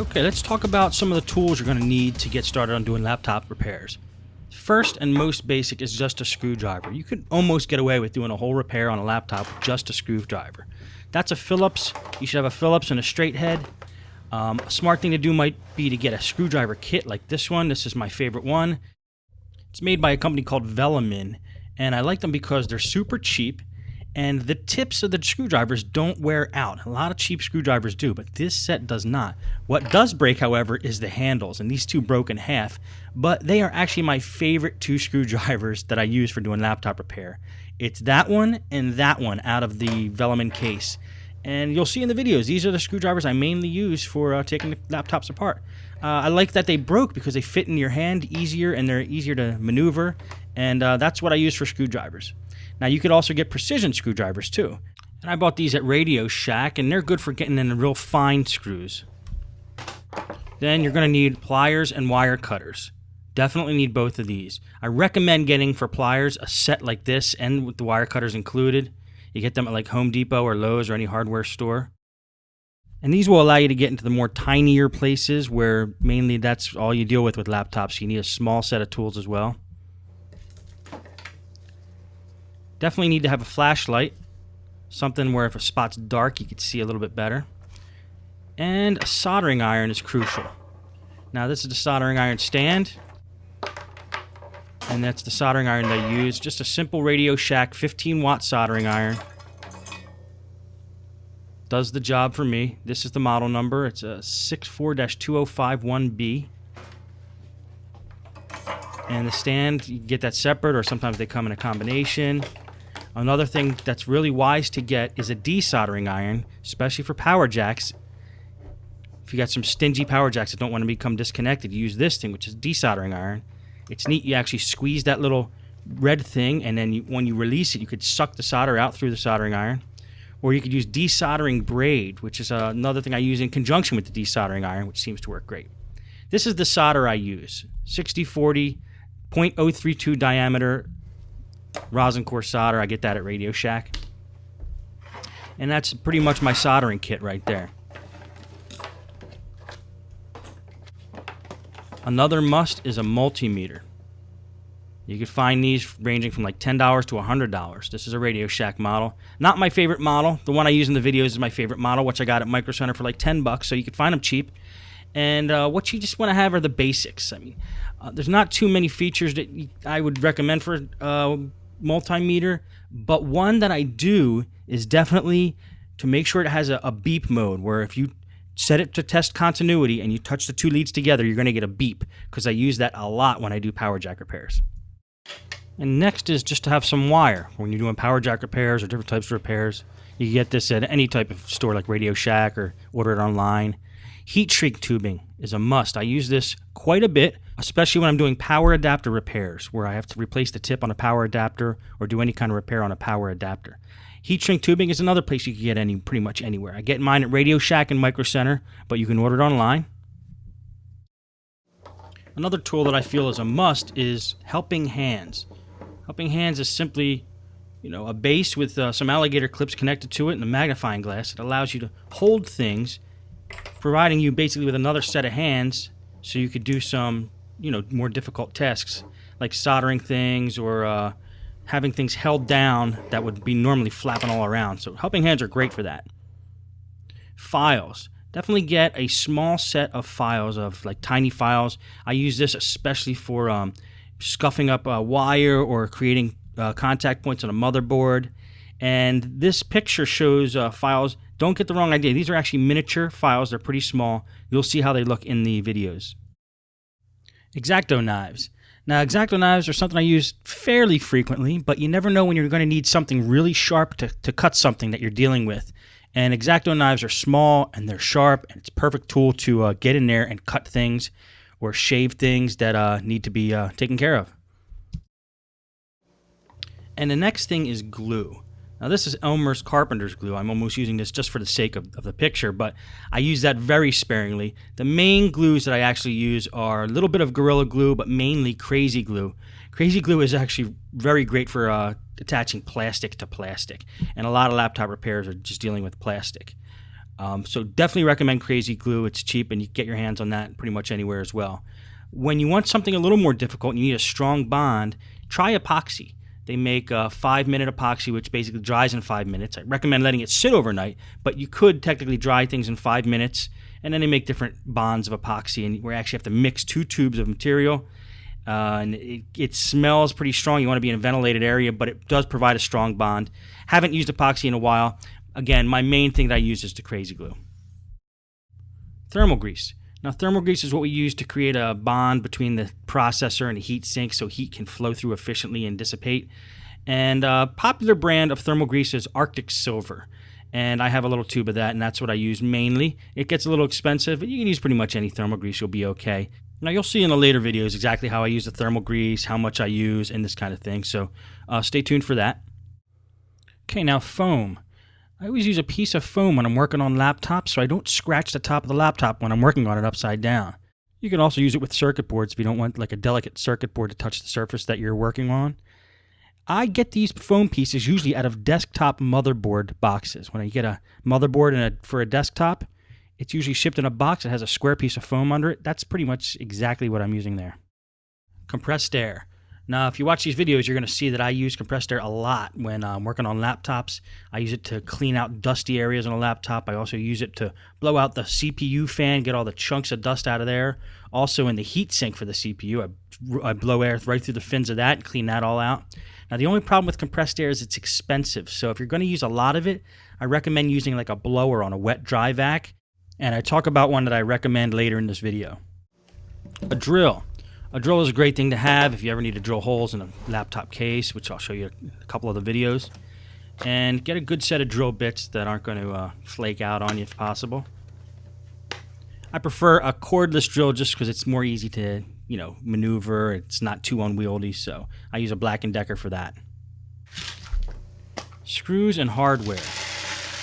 Okay, let's talk about some of the tools you're going to need to get started on doing laptop repairs. First and most basic is just a screwdriver. You could almost get away with doing a whole repair on a laptop with just a screwdriver. That's a Phillips. You should have a Phillips and a straight head. A smart thing to do might be to get a screwdriver kit like this one. This is my favorite one. It's made by a company called Velamin, and I like them because they're super cheap, and the tips of the screwdrivers don't wear out. A lot of cheap screwdrivers do, but this set does not. What does break, however, is the handles, and these two broke in half, but they are actually my favorite two screwdrivers that I use for doing laptop repair. It's that one and that one out of the Velamin case. And you'll see in the videos, these are the screwdrivers I mainly use for taking the laptops apart. I like that they broke because they fit in your hand easier and they're easier to maneuver, and that's what I use for screwdrivers. Now, you could also get precision screwdrivers too. And I bought these at Radio Shack, and they're good for getting in the real fine screws. Then you're going to need pliers and wire cutters. Definitely need both of these. I recommend getting for pliers a set like this and with the wire cutters included. You get them at like Home Depot or Lowe's or any hardware store. And these will allow you to get into the more tinier places where mainly that's all you deal with laptops. You need a small set of tools as well. Definitely need to have a flashlight, something where if a spot's dark you can see a little bit better. And a soldering iron is crucial. Now this is the soldering iron stand, and that's the soldering iron that I use. Just a simple Radio Shack 15-watt soldering iron. Does the job for me. This is the model number. It's a 64-2051B. And the stand, you get that separate, or sometimes they come in a combination. Another thing that's really wise to get is a desoldering iron, especially for power jacks. If you got some stingy power jacks that don't want to become disconnected, you use this thing, which is desoldering iron. It's neat. You actually squeeze that little red thing, and then when you release it, you could suck the solder out through the soldering iron. Or you could use desoldering braid, which is another thing I use in conjunction with the desoldering iron, which seems to work great. This is the solder I use. 6040, 0.032 diameter rosin core solder. I get that at Radio Shack. And that's pretty much my soldering kit right there. Another must is a multimeter. You can find these ranging from like $10 to $100. This is a Radio Shack model. Not my favorite model. The one I use in the videos is my favorite model, which I got at Micro Center for like $10, so you can find them cheap. And what you just want to have are the basics. I mean, there's not too many features that I would recommend for multimeter, but one that I do is definitely to make sure it has a beep mode, where if you set it to test continuity and you touch the two leads together, you're going to get a beep, because I use that a lot when I do power jack repairs. And next is just to have some wire. When you're doing power jack repairs or different types of repairs, you can get this at any type of store like Radio Shack or order it online. Heat shrink tubing is a must. I use this quite a bit, especially when I'm doing power adapter repairs, where I have to replace the tip on a power adapter or do any kind of repair on a power adapter. Heat shrink tubing is another place you can get pretty much anywhere. I get mine at Radio Shack and Micro Center, but you can order it online. Another tool that I feel is a must is helping hands. Helping hands is simply, a base with some alligator clips connected to it and a magnifying glass. It allows you to hold things, providing you basically with another set of hands so you could do some, more difficult tasks like soldering things or having things held down that would be normally flapping all around. So helping hands are great for that. Files. Definitely get a small set of files, of like tiny files. I use this especially for scuffing up a wire or creating contact points on a motherboard. And this picture shows files. Don't get the wrong idea. These are actually miniature files. They're pretty small. You'll see how they look in the videos. X-Acto knives. Now, X-Acto knives are something I use fairly frequently, but you never know when you're going to need something really sharp to cut something that you're dealing with. And X-Acto knives are small and they're sharp, and it's a perfect tool to get in there and cut things or shave things that need to be taken care of. And the next thing is glue. Now, this is Elmer's Carpenter's glue. I'm almost using this just for the sake of the picture, but I use that very sparingly. The main glues that I actually use are a little bit of Gorilla Glue, but mainly Crazy Glue. Crazy Glue is actually very great for attaching plastic to plastic, and a lot of laptop repairs are just dealing with plastic. So definitely recommend Crazy Glue. It's cheap and you can get your hands on that pretty much anywhere as well. When you want something a little more difficult and you need a strong bond, try epoxy. They make a 5-minute epoxy, which basically dries in 5 minutes. I recommend letting it sit overnight, but you could technically dry things in 5 minutes. And then they make different bonds of epoxy, and we actually have to mix 2 tubes of material. And it smells pretty strong. You want to be in a ventilated area, but it does provide a strong bond. Haven't used epoxy in a while. Again, my main thing that I use is the Crazy Glue. Thermal grease. Now, thermal grease is what we use to create a bond between the processor and the heat sink so heat can flow through efficiently and dissipate. And a popular brand of thermal grease is Arctic Silver. And I have a little tube of that, and that's what I use mainly. It gets a little expensive, but you can use pretty much any thermal grease. You'll be okay. Now, you'll see in the later videos exactly how I use the thermal grease, how much I use, and this kind of thing. So stay tuned for that. Okay, now foam. I always use a piece of foam when I'm working on laptops so I don't scratch the top of the laptop when I'm working on it upside down. You can also use it with circuit boards if you don't want like a delicate circuit board to touch the surface that you're working on. I get these foam pieces usually out of desktop motherboard boxes. When I get a motherboard for a desktop, it's usually shipped in a box that has a square piece of foam under it. That's pretty much exactly what I'm using there. Compressed air. Now, if you watch these videos, you're going to see that I use compressed air a lot when I'm working on laptops. I use it to clean out dusty areas on a laptop. I also use it to blow out the CPU fan, get all the chunks of dust out of there. Also, in the heat sink for the CPU, I blow air right through the fins of that and clean that all out. Now, the only problem with compressed air is it's expensive. So if you're going to use a lot of it, I recommend using like a blower on a wet dry vac. And I talk about one that I recommend later in this video. A drill. A drill is a great thing to have if you ever need to drill holes in a laptop case, which I'll show you a couple of the videos. And get a good set of drill bits that aren't going to flake out on you if possible. I prefer a cordless drill just because it's more easy to, maneuver. It's not too unwieldy, so I use a Black & Decker for that. Screws and hardware.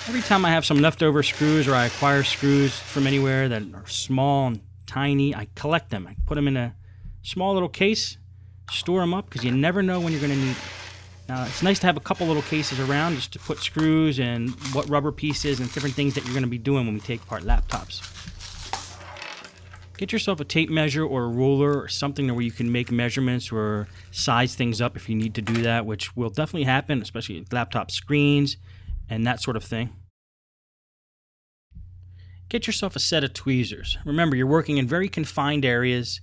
Every time I have some leftover screws or I acquire screws from anywhere that are small and tiny, I collect them. I put them in a small little case, store them up because you never know when you're going to need them. Now, it's nice to have a couple little cases around just to put screws and what rubber pieces and different things that you're going to be doing when we take apart laptops. Get yourself a tape measure or a ruler or something where you can make measurements or size things up if you need to do that, which will definitely happen, especially with laptop screens and that sort of thing. Get yourself a set of tweezers. Remember, you're working in very confined areas.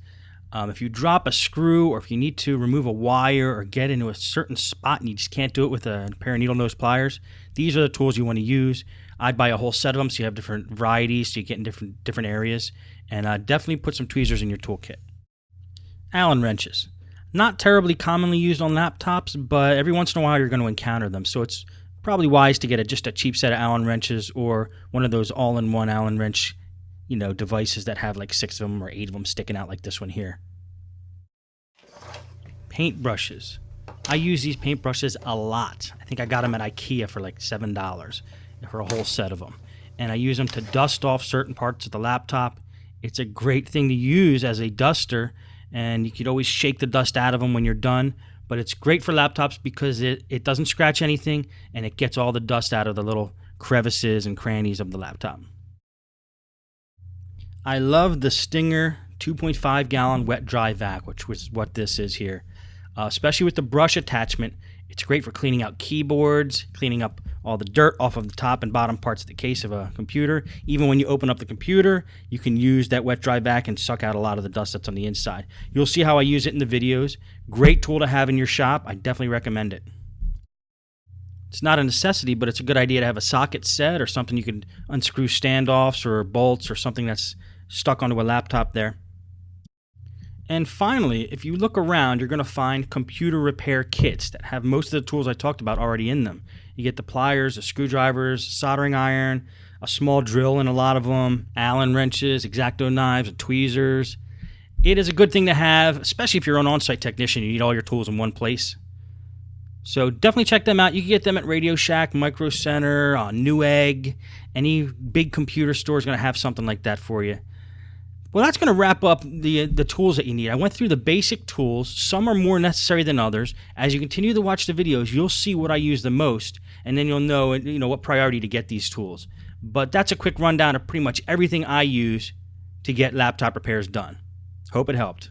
If you drop a screw or if you need to remove a wire or get into a certain spot and you just can't do it with a pair of needle nose pliers, these are the tools you want to use. I'd buy a whole set of them so you have different varieties so you get in different areas. And definitely put some tweezers in your toolkit. Allen wrenches. Not terribly commonly used on laptops, but every once in a while you're going to encounter them. So it's probably wise to get just a cheap set of Allen wrenches or one of those all-in-one Allen wrench devices that have like 6 of them or 8 of them sticking out like this one here. Paint brushes. I use these paint brushes a lot. I think I got them at IKEA for like $7 for a whole set of them. And I use them to dust off certain parts of the laptop. It's a great thing to use as a duster, and you could always shake the dust out of them when you're done. But it's great for laptops because it doesn't scratch anything, and it gets all the dust out of the little crevices and crannies of the laptop. I love the Stinger 2.5 gallon wet dry vac, which is what this is here. Especially with the brush attachment, it's great for cleaning out keyboards, cleaning up all the dirt off of the top and bottom parts of the case of a computer. Even when you open up the computer, you can use that wet dry vac and suck out a lot of the dust that's on the inside. You'll see how I use it in the videos. Great tool to have in your shop. I definitely recommend it. It's not a necessity, but it's a good idea to have a socket set or something you can unscrew standoffs or bolts or something that's stuck onto a laptop there. And finally, if you look around, you're going to find computer repair kits that have most of the tools I talked about already in them. You get the pliers, the screwdrivers, soldering iron, a small drill in a lot of them, Allen wrenches, X-Acto knives, and tweezers. It is a good thing to have, especially if you're an on-site technician. You need all your tools in one place. So definitely check them out. You can get them at Radio Shack, Micro Center, Newegg. Any big computer store is going to have something like that for you. Well, that's going to wrap up the tools that you need. I went through the basic tools. Some are more necessary than others. As you continue to watch the videos, you'll see what I use the most, and then you'll know what priority to get these tools. But that's a quick rundown of pretty much everything I use to get laptop repairs done. Hope it helped.